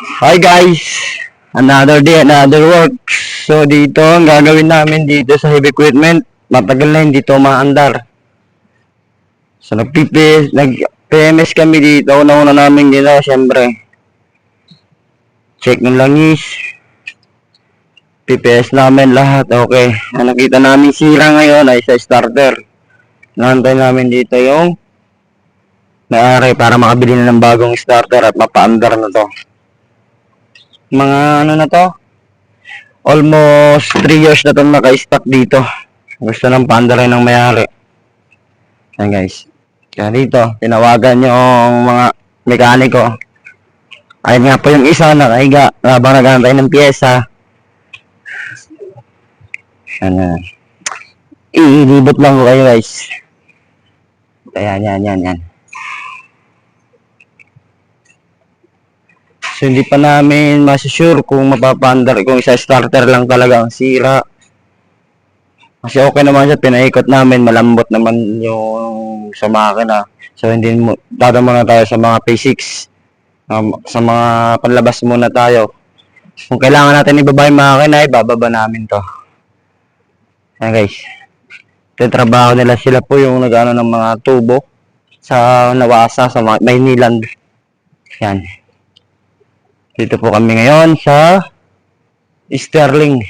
Hi guys! Another day, another work. So dito, ang gagawin namin dito sa heavy equipment, matagal na hindi ito maandar. So nag-PMS kami dito, una-una namin dito, syempre. Check ng langis. PPS namin lahat, okay. Ang nakita namin sira ngayon ay sa starter. Nantay namin dito yung may-ari para makabili na ng bagong starter at mapa-andar na to. Mga ano na to? Almost 3 years na itong naka-stock dito. Gusto ng paandarin ng may-ari. Ayan guys. Kaya dito, tinawagan yung mga mekaniko. Ayun nga po yung isa nakahiga habang nag-aantay ng pyesa. Ayan. Ilibot lang ko kayo guys. Ayan, yan. So hindi pa namin masusure kung mapapaandar, kung isa starter lang talaga ang sira. Kasi okay naman siya, pinaikot namin, malambot naman yung sa makina. So hindi mo, dadama na tayo sa mga P6. Sa mga panlabas muna tayo. Kung kailangan natin ibaba yung makina, ibababa namin to. Ayan guys. Trabaho nila, sila po yung nag-ano ng mga tubo sa Nawasa, sa Mayniland. Yan. Dito po kami ngayon sa Sterling.